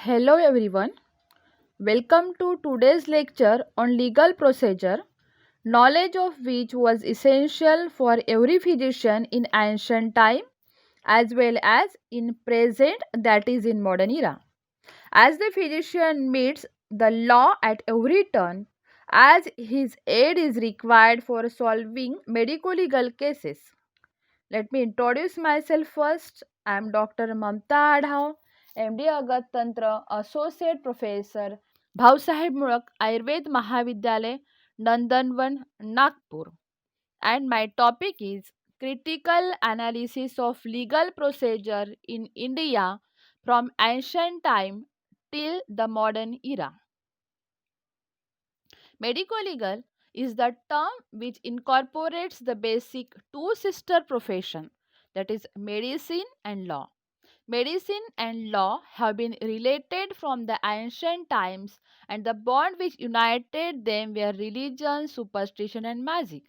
Hello everyone. Welcome to today's lecture on legal procedure, knowledge of which was essential for every physician in ancient time as well as in present, that is in modern era. As the physician meets the law at every turn, as his aid is required for solving medico-legal cases. Let me introduce myself first. I am Dr. Mamta Adhav, MD Agat Tantra, Associate Professor, Bhavsaheb Mulak, Ayurved Mahavidyalay, Nandanvan, Nagpur. And my topic is critical analysis of legal procedure in India from ancient time till the modern era. Medico-legal is the term which incorporates the basic two sister profession, that is medicine and law. Medicine and law have been related from the ancient times, and the bond which united them were religion, superstition, and magic.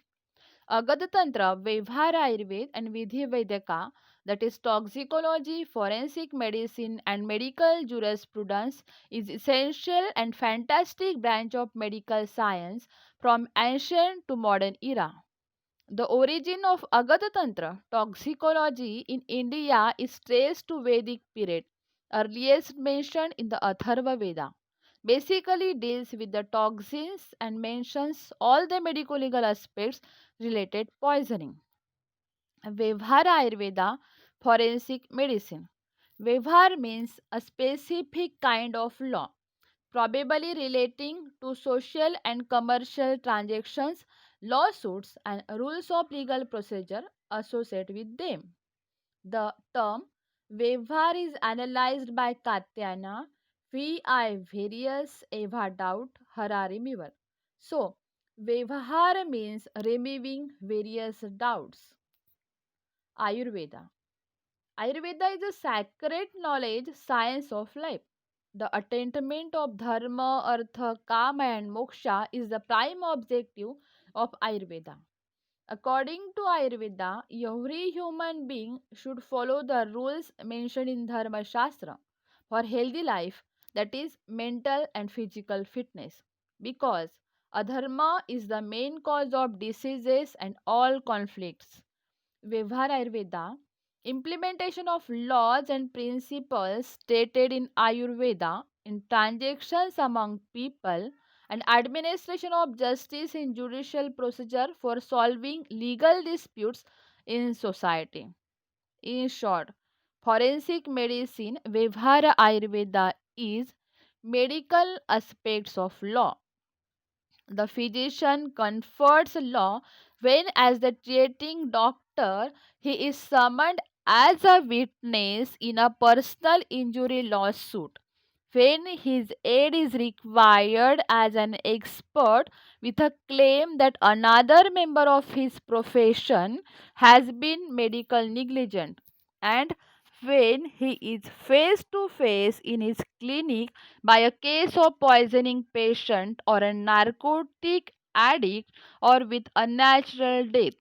Agadatantra, Vyavhar Ayurved, and Vidhi Vaidaka, that is toxicology, forensic medicine, and medical jurisprudence, is essential and fantastic branch of medical science from ancient to modern era. The origin of Agadatantra toxicology in India is traced to Vedic period, earliest mentioned in the Atharva Veda. Basically deals with the toxins and mentions all the medical legal aspects related poisoning. Vyavhara Ayurveda, forensic medicine. Vyavhar means a specific kind of law, probably relating to social and commercial transactions, lawsuits, and rules of legal procedure associated with them. The term Vyavhar is analyzed by Katyana V.I. Various Eva doubt Hara removal. So, Vyavhar means removing various doubts. Ayurveda. Ayurveda is a sacred knowledge science of life. The attainment of dharma, artha, kama, and moksha is the prime objective of Ayurveda. According to Ayurveda, every human being should follow the rules mentioned in Dharma Shastra for healthy life, that is, mental and physical fitness, because adharma is the main cause of diseases and all conflicts. Vyavhar Ayurveda, implementation of laws and principles stated in Ayurveda in transactions among people, and administration of justice in judicial procedure for solving legal disputes in society. In short, forensic medicine, Vyavhara Ayurveda is medical aspects of law. The physician confers law when, as the treating doctor, he is summoned as a witness in a personal injury lawsuit. When his aid is required as an expert with a claim that another member of his profession has been medical negligent, and when he is face to face in his clinic by a case of poisoning patient or a narcotic addict or with unnatural death.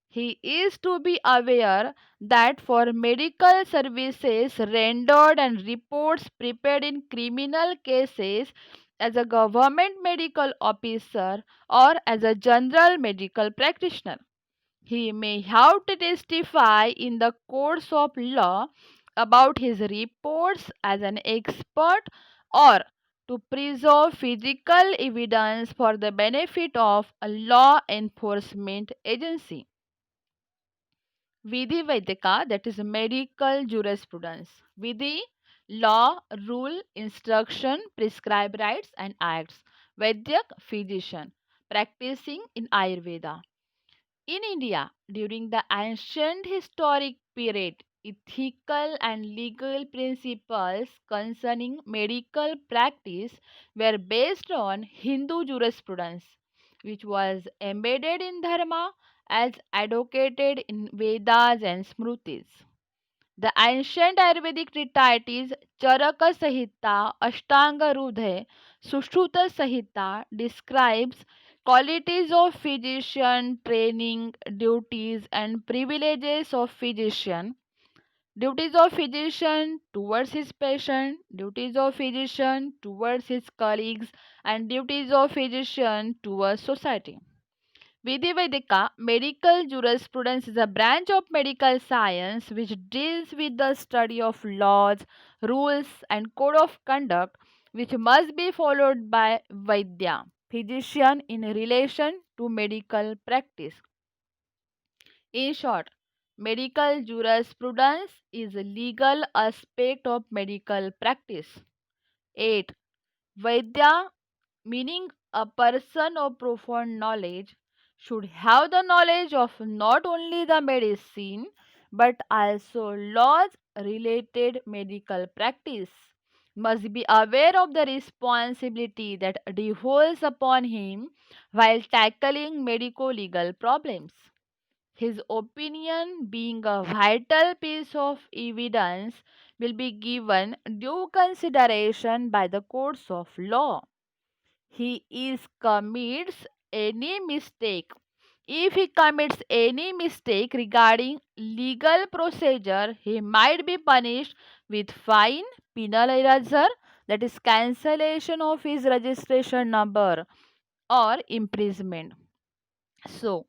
He is to be aware that for medical services rendered and reports prepared in criminal cases as a government medical officer or as a general medical practitioner, he may have to testify in the courts of law about his reports as an expert or to preserve physical evidence for the benefit of a law enforcement agency. Vidhi Vaidika, that is medical jurisprudence. Vidhi, law, rule, instruction, prescribe rights and acts. Vaidyak, physician, practicing in Ayurveda. In India, during the ancient historic period, ethical and legal principles concerning medical practice were based on Hindu jurisprudence, which was embedded in Dharma as advocated in Vedas and Smritis. The ancient Ayurvedic treatises Charaka Samhita, Ashtanga Rudhe, Sushruta Samhita describes qualities of physician, training, duties and privileges of physician. Duties of physician towards his patient, duties of physician towards his colleagues, and duties of physician towards society. Vidhi Vedika, medical jurisprudence is a branch of medical science which deals with the study of laws, rules, and code of conduct which must be followed by Vaidya, physician in relation to medical practice. In short, medical jurisprudence is a legal aspect of medical practice. 8. Vaidya, meaning a person of profound knowledge, should have the knowledge of not only the medicine but also laws related medical practice, must be aware of the responsibility that devolves upon him while tackling medico legal problems. His opinion, being a vital piece of evidence, will be given due consideration by the courts of law. He is commits any mistake. If he commits any mistake regarding legal procedure, he might be punished with fine, penal erasure, that is cancellation of his registration number, or imprisonment. So,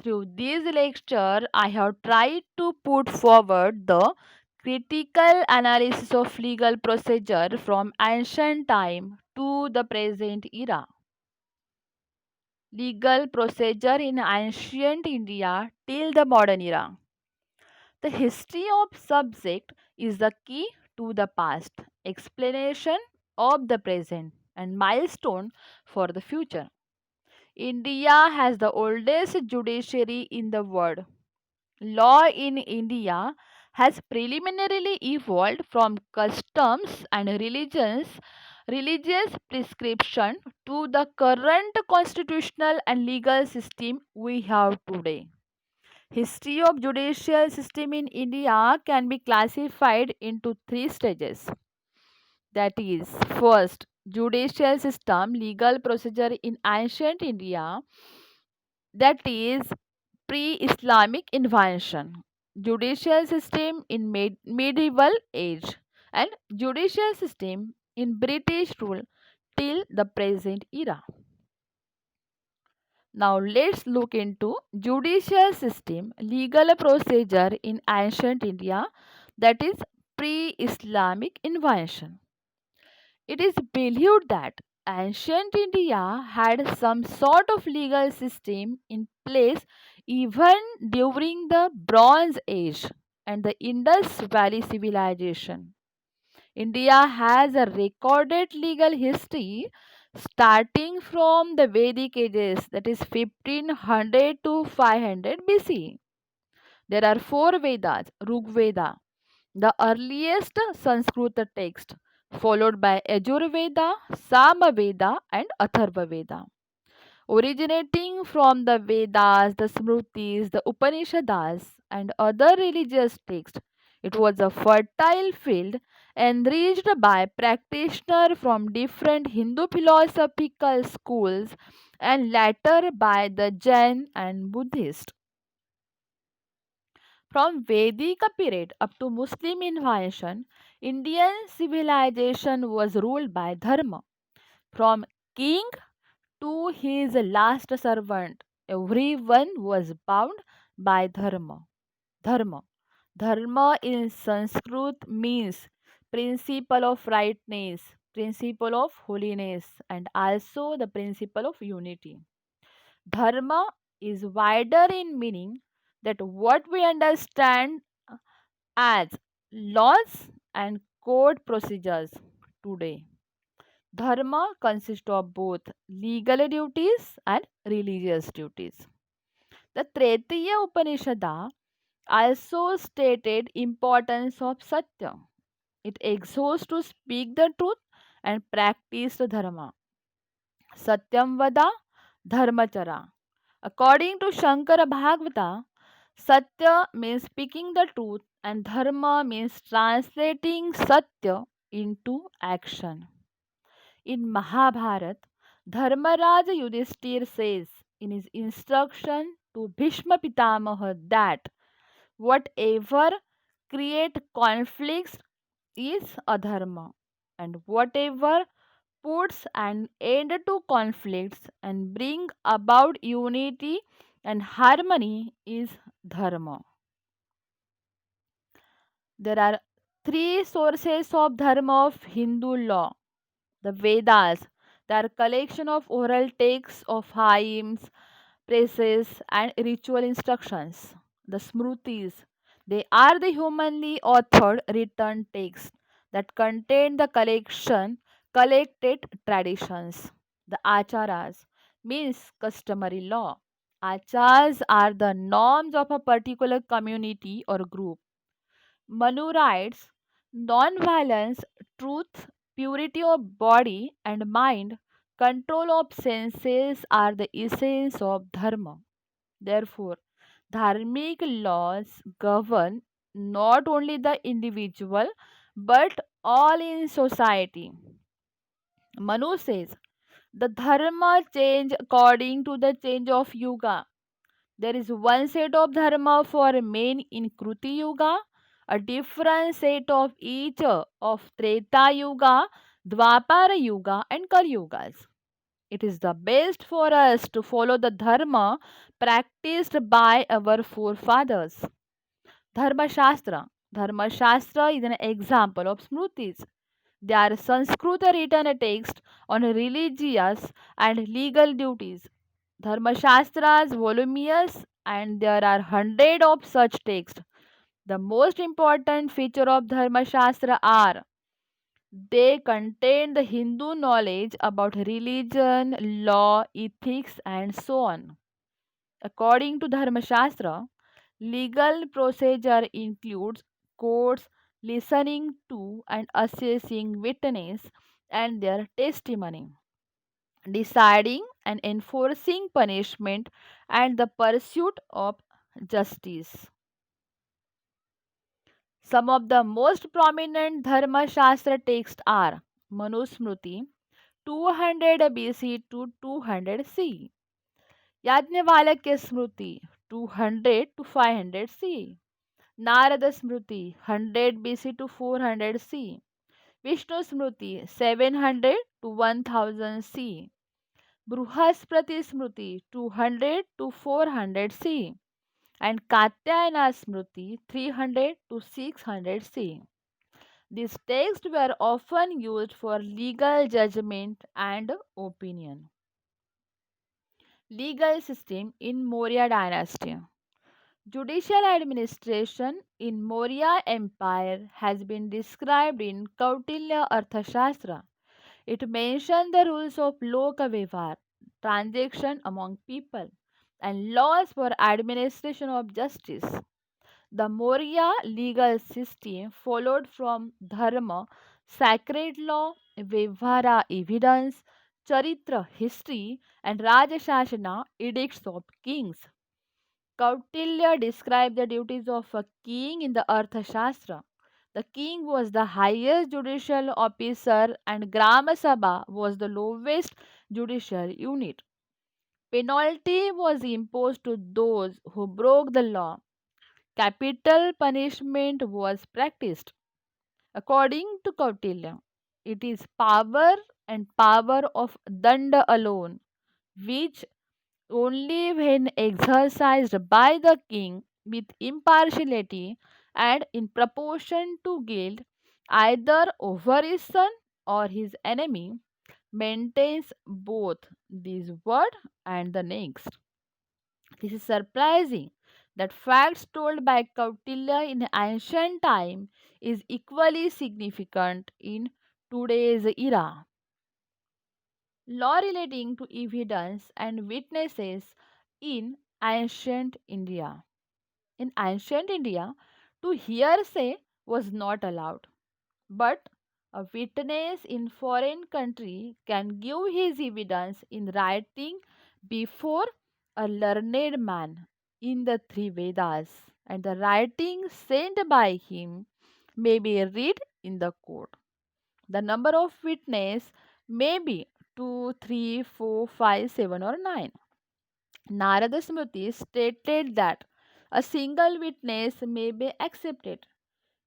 through this lecture, I have tried to put forward the critical analysis of legal procedure from ancient time to the present era. Legal procedure in ancient India till the modern era. The history of subject is the key to the past, explanation of the present, and milestone for the future. India has the oldest judiciary in the world. Law in India has preliminarily evolved from customs and religious prescription to the current constitutional and legal system we have today. History of judicial system in India can be classified into three stages. That is, first, judicial system, legal procedure in ancient India, that is pre-Islamic invention, judicial system in medieval age, and judicial system in British rule till the present era. Now let's look into judicial system, legal procedure in ancient India, that is pre-Islamic invention. It is believed that ancient India had some sort of legal system in place even during the Bronze Age and the Indus Valley civilization. India has a recorded legal history starting from the Vedic ages, that is 1500 to 500 BC. There are four Vedas: Rig Veda, the earliest Sanskrit text, followed by Yajurveda, Samaveda, and Atharva Veda. Originating from the Vedas, the Smritis, the Upanishads, and other religious texts, it was a fertile field enriched by practitioners from different Hindu philosophical schools and later by the Jain and Buddhist. From Vedic period up to Muslim invasion, Indian civilization was ruled by Dharma. From king to his last servant, everyone was bound by Dharma. Dharma. Dharma in Sanskrit means principle of rightness, principle of holiness, and also the principle of unity. Dharma is wider in meaning that what we understand as laws and code procedures today. Dharma consists of both legal duties and religious duties. The Tretaya Upanishad also stated importance of Satya. It exhorts to speak the truth and practice the dharma. Satyam vada dharmachara. According to Shankara Bhagavata, Satya means speaking the truth and Dharma means translating Satya into action. In Mahabharata, Dharmaraj Yudhishthir says in his instruction to Bhishma Pitamaha that whatever create conflicts is adharma, and whatever puts an end to conflicts and bring about unity and harmony is dharma. There are three sources of dharma of Hindu law. The Vedas, they are collection of oral texts of hymns, praises, and ritual instructions. The Smrutis, they are the humanly authored written texts that contain the collected traditions. The Acharas means customary law. Achars are the norms of a particular community or group. Manu writes, non-violence, truth, purity of body and mind, control of senses are the essence of dharma. Therefore, dharmic laws govern not only the individual but all in society. Manu says, the dharma change according to the change of yuga. There is one set of dharma for men in Kruti Yuga, a different set of each of Treta Yuga, Dwapara Yuga, and Kali Yugas. It is the best for us to follow the dharma practiced by our forefathers. Dharma Shastra. Dharma Shastra is an example of Smrutis. They are Sanskrit written texts on religious and legal duties. Dharmashastras voluminous and there are hundreds of such texts. The most important feature of Dharmashastra are they contain the Hindu knowledge about religion, law, ethics, and so on. According to Dharmashastra, legal procedure includes courts listening to and assessing witness and their testimony, deciding and enforcing punishment, and the pursuit of justice. Some of the most prominent Dharma Shastra texts are Manusmriti 200 BC to 200 CE, Yajnavalakya Smriti 200 to 500 CE, Narada Smriti 100 BC to 400 CE, Vishnu Smriti 700 to 1000 CE, Bruhaspati Smriti 200 to 400 C and Katyayana Smriti 300 to 600 C. These texts were often used for legal judgment and opinion. Legal system in Maurya dynasty. Judicial administration in Maurya Empire has been described in Kautilya Arthashastra. It mentions the rules of Loka Vivar, transaction among people, and laws for administration of justice. The Maurya legal system followed from Dharma, sacred law, Vivhara evidence, Charitra history, and Rajashasana edicts of kings. Kautilya described the duties of a king in the Arthashastra. The king was the highest judicial officer and Grama Sabha was the lowest judicial unit. Penalty was imposed to those who broke the law. Capital punishment was practiced. According to Kautilya, it is power and power of danda alone, which only when exercised by the king with impartiality and in proportion to guilt, either over his son or his enemy, maintains both this word and the next. This is surprising that facts told by Kautilya in ancient time is equally significant in today's era. Law relating to evidence and witnesses in ancient India. In ancient India, to hearsay was not allowed, but a witness in foreign country can give his evidence in writing before a learned man in the three Vedas, and the writing sent by him may be read in the court. The number of witnesses may be 2, 3, 4, 5, 7, or 9. Narada Smriti stated that a single witness may be accepted.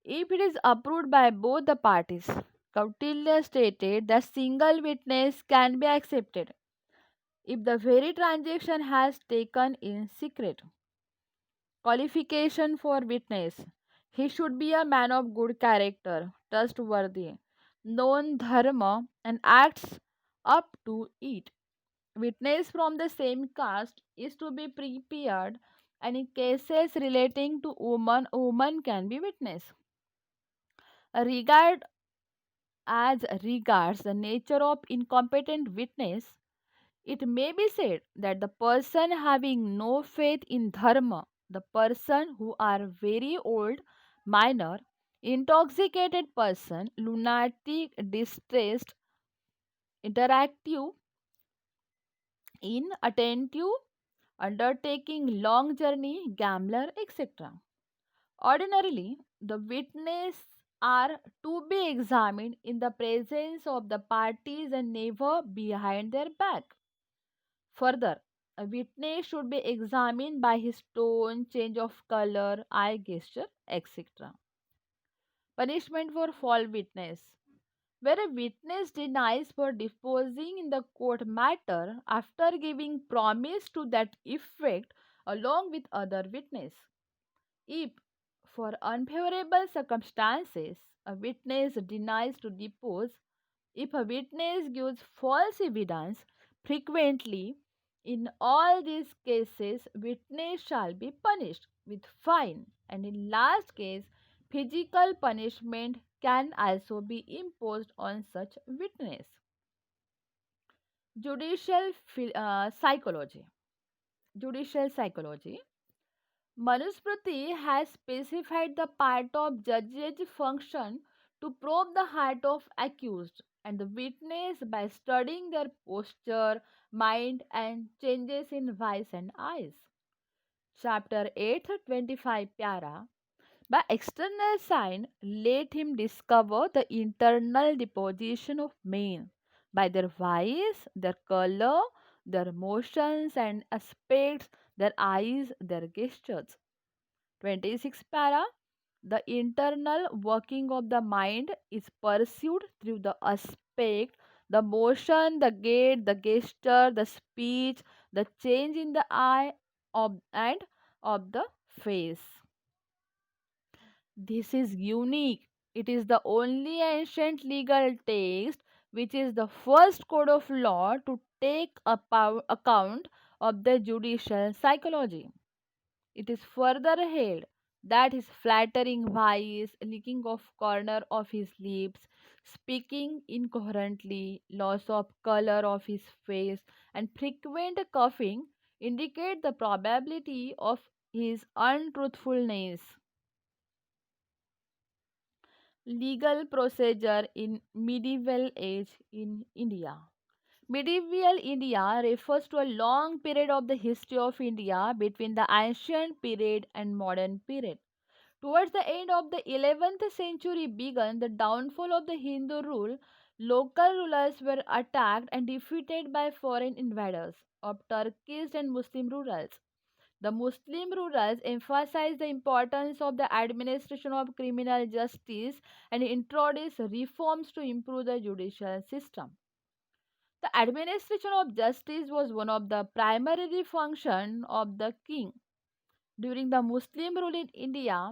If it is approved by both the parties, Kautilya stated that single witness can be accepted if the very transaction has taken in secret. Qualification for witness: he should be a man of good character, trustworthy, known dharma, and acts up to it. Witness from the same caste is to be prepared, and in cases relating to woman can be witness. Regard as regards the nature of incompetent witness, it may be said that the person having no faith in dharma, the person who are very old, minor, intoxicated person, lunatic, distressed, interactive, inattentive, undertaking long journey, gambler, etc. Ordinarily, the witnesses are to be examined in the presence of the parties and never behind their back. Further, a witness should be examined by his tone, change of color, eye gesture, etc. Punishment for false witness: where a witness denies for deposing in the court matter after giving promise to that effect along with other witness. If, for unfavorable circumstances, a witness denies to depose, if a witness gives false evidence, frequently in all these cases, witness shall be punished with fine, and in last case, physical punishment can also be imposed on such witness. Psychology. Judicial psychology. Manusmriti has specified the part of judge's function to probe the heart of accused and the witness by studying their posture, mind, and changes in voice and eyes. Chapter 8, 25 Pyara. By external sign, let him discover the internal disposition of men by their voice, their color, their motions and aspects, their eyes, their gestures. 26 para. The internal working of the mind is pursued through the aspect, the motion, the gait, the gesture, the speech, the change in the eye and of the face. This is unique. It is the only ancient legal text which is the first code of law to take account of the judicial psychology. It is further held that his flattering voice, licking of corner of his lips, speaking incoherently, loss of color of his face, and frequent coughing indicate the probability of his untruthfulness. Legal procedure in medieval age in India. Medieval India refers to a long period of the history of India between the ancient period and modern period. Towards the end of the 11th century began the downfall of the Hindu rule. Local rulers were attacked and defeated by foreign invaders of Turkish and Muslim rulers. The Muslim rulers emphasized the importance of the administration of criminal justice and introduced reforms to improve the judicial system. The administration of justice was one of the primary functions of the king. During the Muslim rule in India,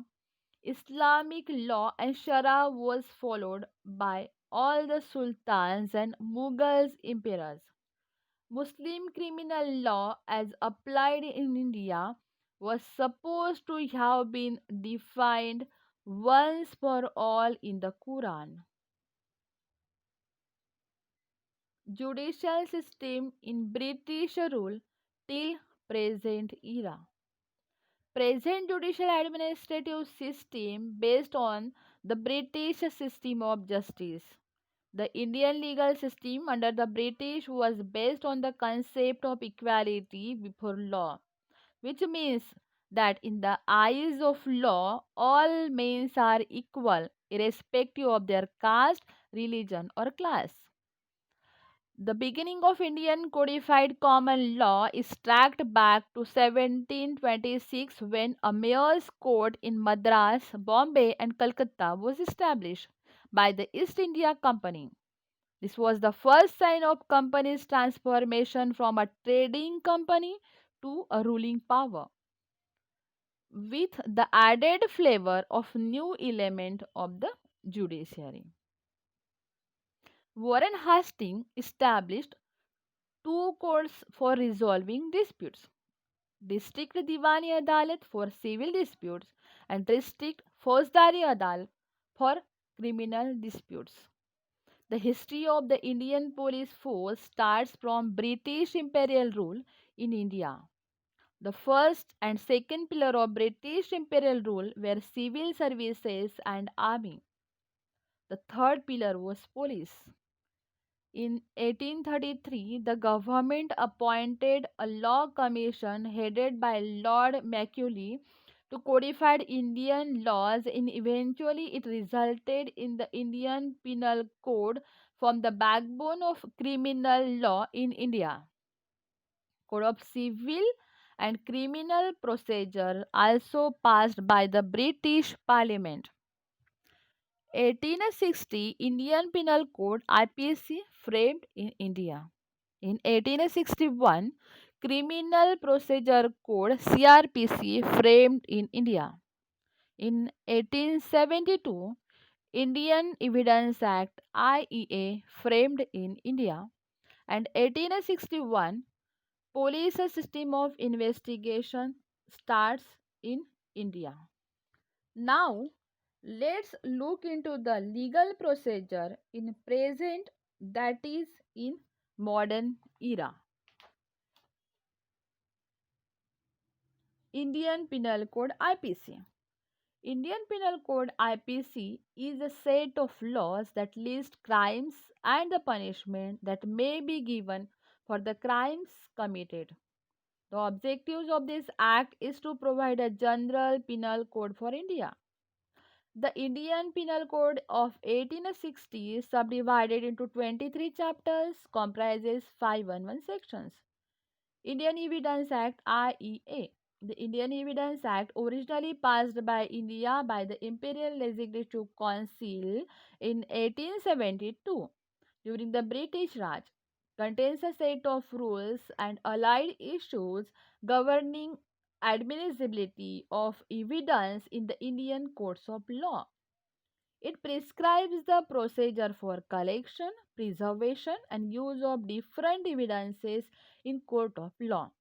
Islamic law and Sharia was followed by all the sultans and Mughal emperors. Muslim criminal law, as applied in India, was supposed to have been defined once for all in the Quran. Judicial system in British rule till present era. Present judicial administrative system based on the British system of justice. The Indian legal system under the British was based on the concept of equality before law, which means that in the eyes of law, all men are equal, irrespective of their caste, religion, or class. The beginning of Indian codified common law is tracked back to 1726 when a mayor's court in Madras, Bombay, and Calcutta was established by the East India Company. This was the first sign of company's transformation from a trading company to a ruling power, with the added flavor of new element of the judiciary. Warren Hastings established two courts for resolving disputes: District Diwani Adalat for civil disputes and District Fauzdari Adalat for criminal disputes. The history of the Indian police force starts from British imperial rule in India. The first and second pillar of British imperial rule were civil services and army. The third pillar was police. In 1833, the government appointed a law commission headed by Lord Macaulay to codify Indian laws, and eventually it resulted in the Indian Penal Code from the backbone of criminal law in India. Code of Civil and Criminal Procedure also passed by the British Parliament. 1860 Indian Penal Code IPC framed in India. In 1861 Criminal Procedure Code CRPC framed in India. In 1872 Indian Evidence Act IEA framed in India, and 1861 Police System of Investigation starts in India. Now, let's look into the legal procedure in present, that is in modern era. Indian Penal Code IPC. Indian Penal Code IPC is a set of laws that list crimes and the punishment that may be given for the crimes committed. The objectives of this act is to provide a general penal code for India. The Indian Penal Code of 1860 subdivided into 23 chapters comprises 511 sections. Indian Evidence Act IEA. The Indian Evidence Act, originally passed by India by the Imperial Legislative Council in 1872 during the British Raj, contains a set of rules and allied issues governing admissibility of evidence in the Indian courts of law. It prescribes the procedure for collection, preservation, and use of different evidences in court of law.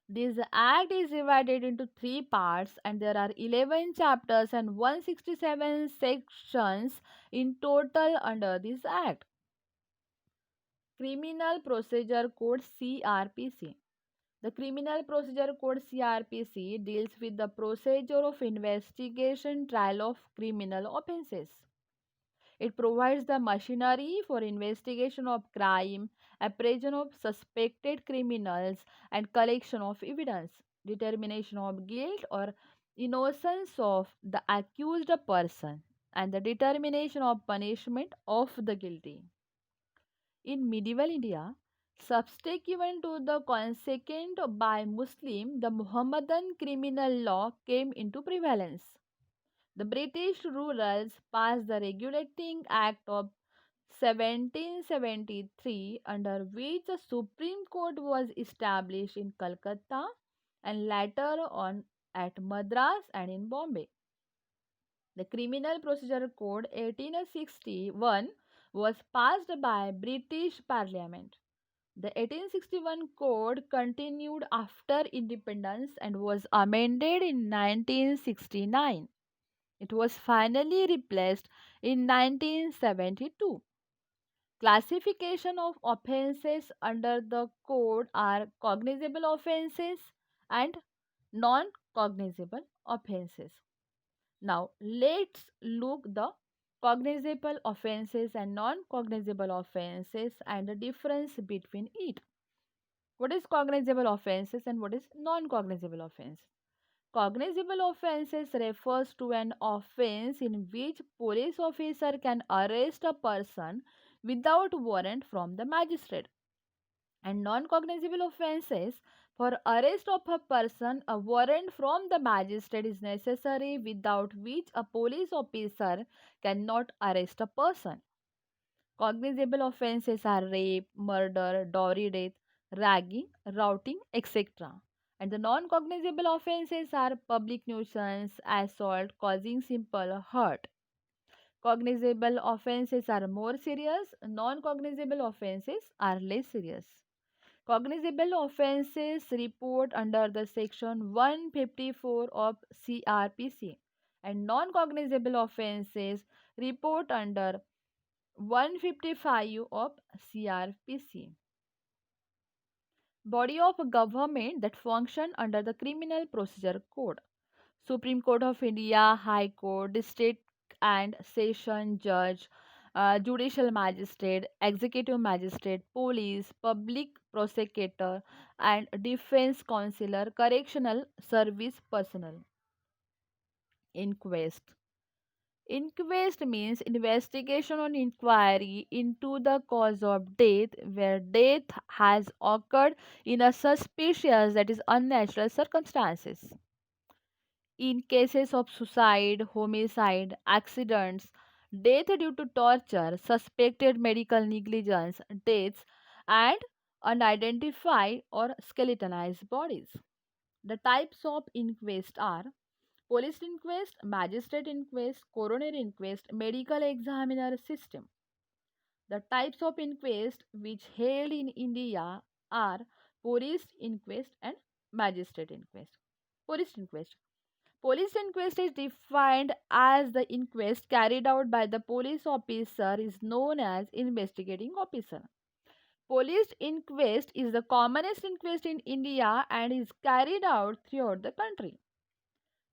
This act is divided into three parts, and there are 11 chapters and 167 sections in total under this act. Criminal Procedure Code CRPC. The Criminal Procedure Code CRPC deals with the procedure of investigation trial of criminal offences. It provides the machinery for investigation of crime, apprehension of suspected criminals, and collection of evidence, determination of guilt or innocence of the accused person, and the determination of punishment of the guilty. In medieval India, subsequent to the consequent by Muslim, the Muhammadan criminal law came into prevalence. The British rulers passed the Regulating Act of 1773, under which the Supreme Court was established in Calcutta and later on at Madras and in Bombay. The Criminal Procedure Code 1861 was passed by British Parliament. The 1861 code continued after independence and was amended in 1969. It was finally replaced in 1972. Classification of offences under the code are cognizable offences and non-cognizable offences. Now let's look the cognizable offences and non-cognizable offences and the difference between it. What is cognizable offences and what is non-cognizable offense? Cognizable offences refers to an offense in which police officer can arrest a person without warrant from the magistrate. And non-cognizable offences, for arrest of a person, a warrant from the magistrate is necessary, without which a police officer cannot arrest a person. Cognizable offences are rape, murder, dowry death, ragging, routing, etc. And the non cognizable offences are public nuisance, assault, causing simple hurt. Cognizable offences are more serious, non cognizable offences are less serious. Cognizable offences report under the section 154 of CRPC, and non cognizable offences report under 155 of CRPC. Body of government that function under the Criminal Procedure Code. Supreme Court of India, High Court, District and Session Judge, Judicial Magistrate, Executive Magistrate, Police, Public Prosecutor, and Defense Counselor, Correctional Service Personnel. Inquest. Inquest means investigation or inquiry into the cause of death where death has occurred in a suspicious, that is unnatural circumstances. In cases of suicide, homicide, accidents, death due to torture, suspected medical negligence, deaths, and unidentified or skeletonized bodies. The types of inquest are police inquest, magistrate inquest, coroner inquest, medical examiner system. The types of inquest which held in India are police inquest and magistrate inquest. Police inquest. Police inquest is defined as the inquest carried out by the police officer is known as investigating officer. Police inquest is the commonest inquest in India and is carried out throughout the country.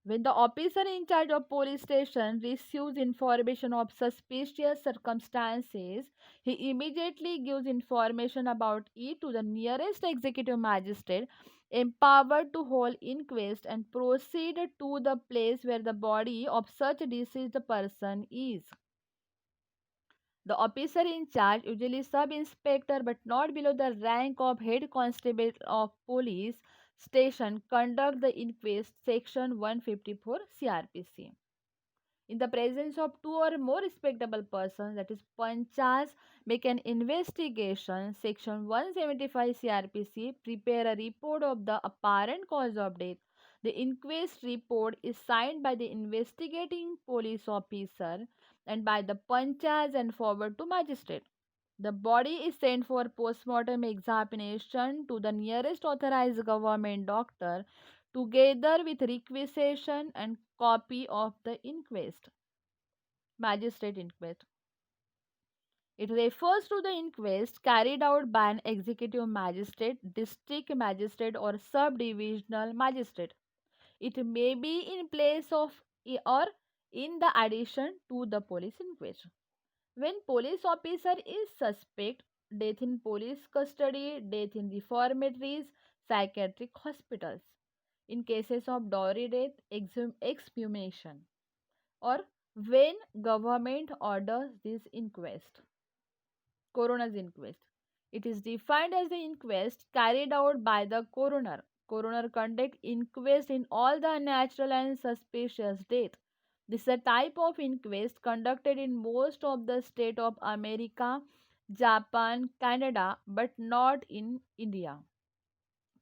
When the officer in charge of police station receives information of suspicious circumstances, he immediately gives information about it to the nearest executive magistrate empowered to hold inquest and proceed to the place where the body of such deceased person is. The officer in charge, usually sub inspector but not below the rank of head constable of police station, conduct the inquest, section 154 CRPC. In the presence of two or more respectable persons, that is panchas, make an investigation, section 175 CRPC, prepare a report of the apparent cause of death. The inquest report is signed by the investigating police officer and by the panchas and forward to magistrate. The body is sent for postmortem examination to the nearest authorized government doctor together with requisition and copy of the inquest. Magistrate inquest. It refers to the inquest carried out by an executive magistrate, district magistrate, or subdivisional magistrate. It may be in place of or in the addition to the police inquest. When police officer is suspect, death in police custody, death in reformatories, psychiatric hospitals. In cases of dowry death, exhumation, or when government orders this inquest. Coroner's inquest. It is defined as the inquest carried out by the coroner. Coroner conduct inquest in all the unnatural and suspicious death. This is a type of inquest conducted in most of the state of America, Japan, Canada, but not in India.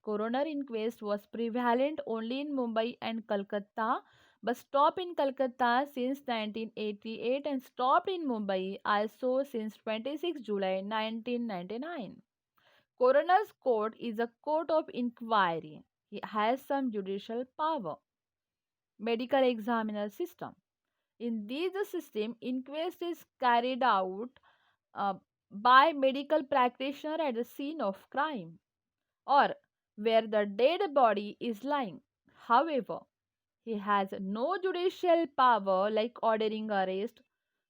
Coroner inquest was prevalent only in Mumbai and Calcutta, but stopped in Calcutta since 1988 and stopped in Mumbai also since 26 July 1999. Coroner's court is a court of inquiry. It has some judicial power. Medical examiner system. In this system, inquest is carried out uh, by medical practitioner at the scene of crime or where the dead body is lying. However, he has no judicial power like ordering arrest.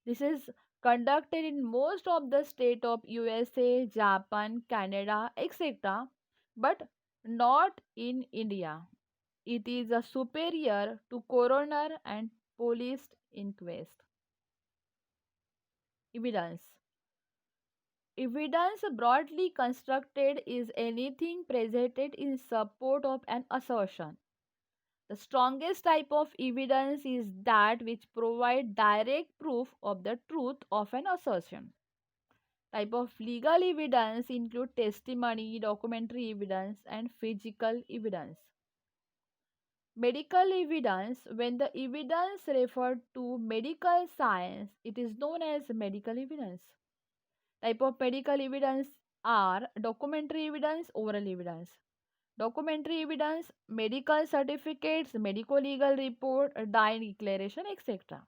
This is conducted in most of the state of USA, Japan, Canada, etc., but not in India. It is a superior to coroner and police inquest. Evidence. Evidence broadly constructed is anything presented in support of an assertion. The strongest type of evidence is that which provide direct proof of the truth of an assertion. Type of legal evidence include testimony, documentary evidence, and physical evidence. Medical evidence, when the evidence referred to medical science, it is known as medical evidence. Type of medical evidence are documentary evidence, oral evidence. Documentary evidence, medical certificates, medical legal report, dying declaration, etc.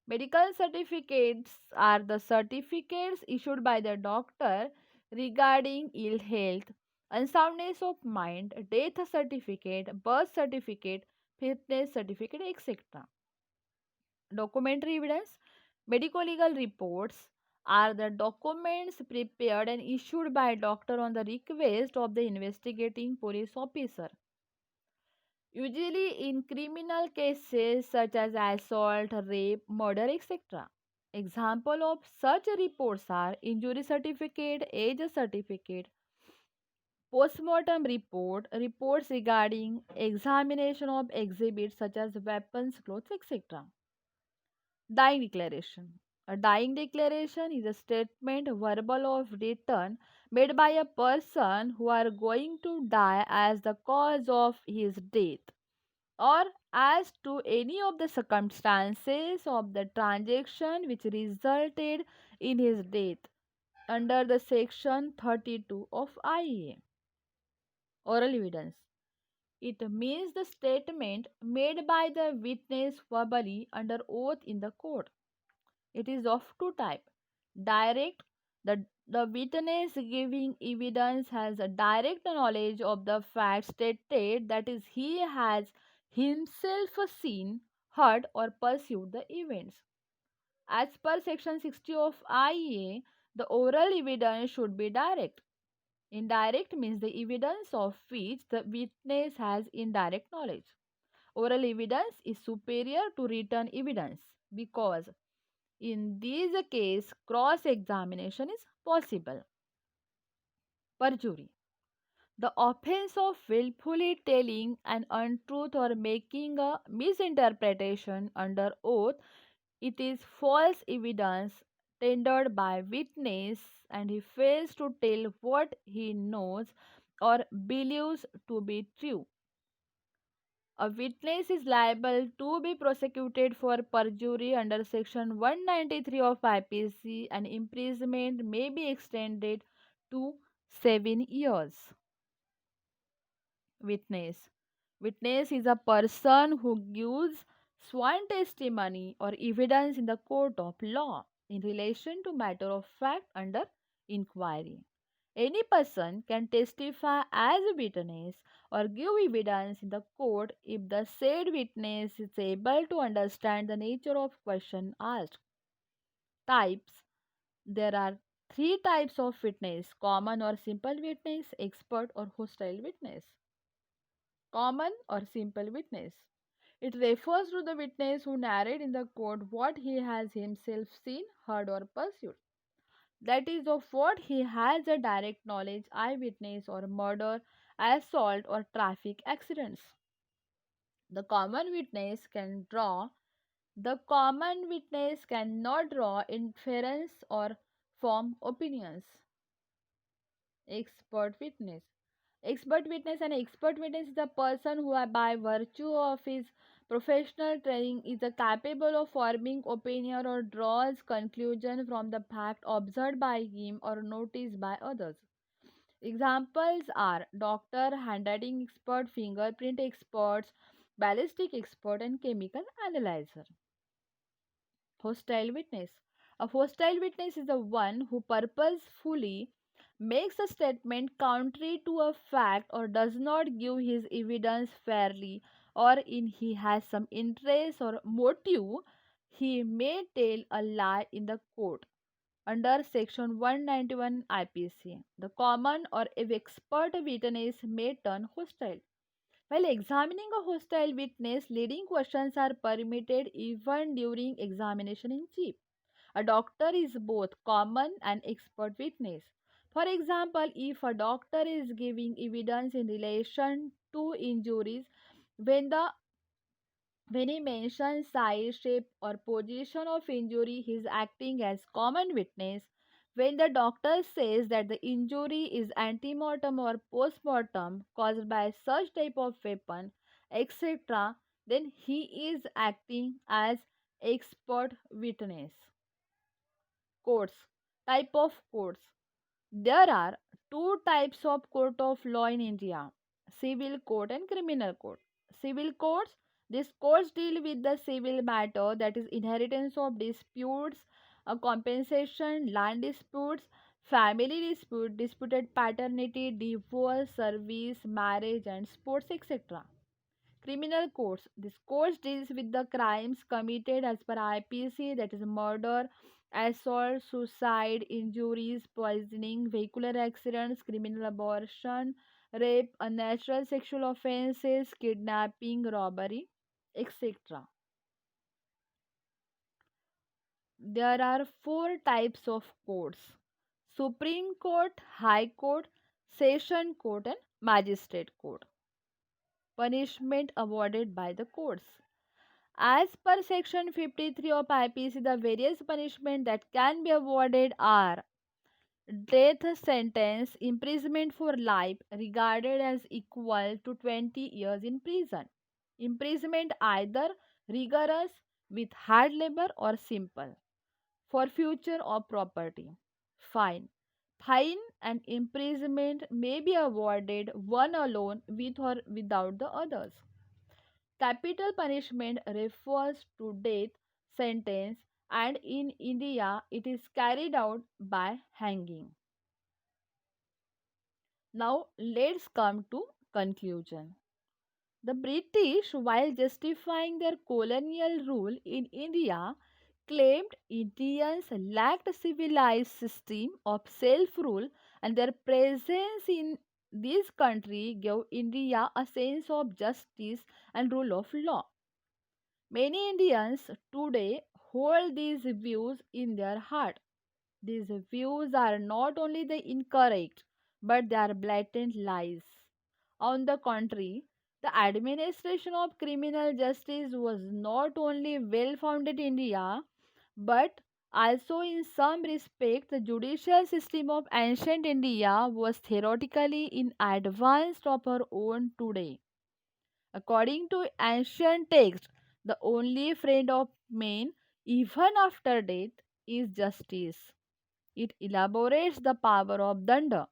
Medical certificates are the certificates issued by the doctor regarding ill health, unsoundness of mind, death certificate, birth certificate, fitness certificate, etc. Documentary evidence, medical legal reports are the documents prepared and issued by a doctor on the request of the investigating police officer, usually in criminal cases such as assault, rape, murder, etc. Example of such reports are injury certificate, age certificate, postmortem report, reports regarding examination of exhibits such as weapons, clothes, etc. Dying declaration. A dying declaration is a statement verbal or written made by a person who are going to die as the cause of his death or as to any of the circumstances of the transaction which resulted in his death under the section 32 of IEA. Oral evidence. It means the statement made by the witness verbally under oath in the court. It is of two types. Direct, the witness giving evidence has a direct knowledge of the fact stated, that is, he has himself seen, heard, or pursued the events. As per section 60 of IEA, the oral evidence should be direct. Indirect means the evidence of which the witness has indirect knowledge. Oral evidence is superior to written evidence because in this case, cross examination is possible. Perjury. The offense of willfully telling an untruth or making a misinterpretation under oath, it is false evidence tendered by witness and he fails to tell what he knows or believes to be true. A witness is liable to be prosecuted for perjury under section 193 of IPC and imprisonment may be extended to 7 years. Witness. Witness is a person who gives sworn testimony or evidence in the court of law in relation to matter of fact under inquiry. Any person can testify as a witness or give evidence in the court if the said witness is able to understand the nature of question asked. Types. There are three types of witness: common or simple witness, expert or hostile witness. Common or simple witness. It refers to the witness who narrated in the court what he has himself seen, heard, or pursued. That is, of what he has a direct knowledge, eyewitness, or murder, assault, or traffic accidents. The common witness can draw. The common witness cannot draw inference or form opinions. Expert witness. Expert witness is a person who, by virtue of his professional training, is capable of forming opinion or draws conclusion from the fact observed by him or noticed by others. Examples are doctor, handwriting expert, fingerprint experts, ballistic expert, and chemical analyzer. Hostile witness. A hostile witness is the one who purposefully makes a statement contrary to a fact or does not give his evidence fairly or in he has some interest or motive, he may tell a lie in the court under section 191 IPC. The common or expert witness may turn hostile. While examining a hostile witness, leading questions are permitted even during examination in chief. A doctor is both common and expert witness. For example, if a doctor is giving evidence in relation to injuries, when the when he mentions size, shape, or position of injury, he is acting as common witness. When the doctor says that the injury is antemortem or postmortem caused by such type of weapon, etc., then he is acting as expert witness. Courts. Type of courts. There are two types of court of law in India: civil court and criminal court. Civil courts, these courts deal with the civil matter, that is, inheritance of disputes, compensation, land disputes, family dispute, disputed paternity, divorce, service, marriage, and sports, etc. Criminal courts. This courts deals with the crimes committed as per IPC, that is murder, assault, suicide, injuries, poisoning, vehicular accidents, criminal abortion, rape, unnatural sexual offences, kidnapping, robbery, etc. There are four types of courts: Supreme Court, High Court, Session Court, and Magistrate Court. Punishment awarded by the courts. As per section 53 of IPC, the various punishment that can be awarded are: death sentence, imprisonment for life regarded as equal to 20 years in prison. Imprisonment either rigorous with hard labor or simple. Forfeiture of property. Fine. Fine and imprisonment may be awarded one alone with or without the others. Capital punishment refers to death sentence, and in India it is carried out by hanging. Now let's come to conclusion. The British, while justifying their colonial rule in India, claimed Indians lacked a civilized system of self-rule, and their presence in this country gave India a sense of justice and rule of law. Many Indians today hold these views in their heart. These views are not only the incorrect, but they are blatant lies. On the contrary, the administration of criminal justice was not only well founded in India, but also in some respect the judicial system of ancient India was theoretically in advance of our own today. According to ancient texts, the only friend of men, even after death, is justice. It elaborates the power of danda,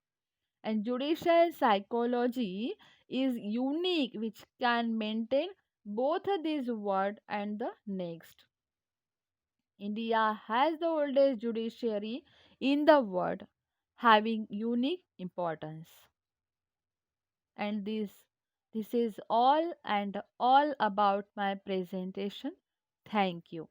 and judicial psychology is unique, which can maintain both this word and the next. India has the oldest judiciary in the world, having unique importance. And this is all about my presentation. Thank you.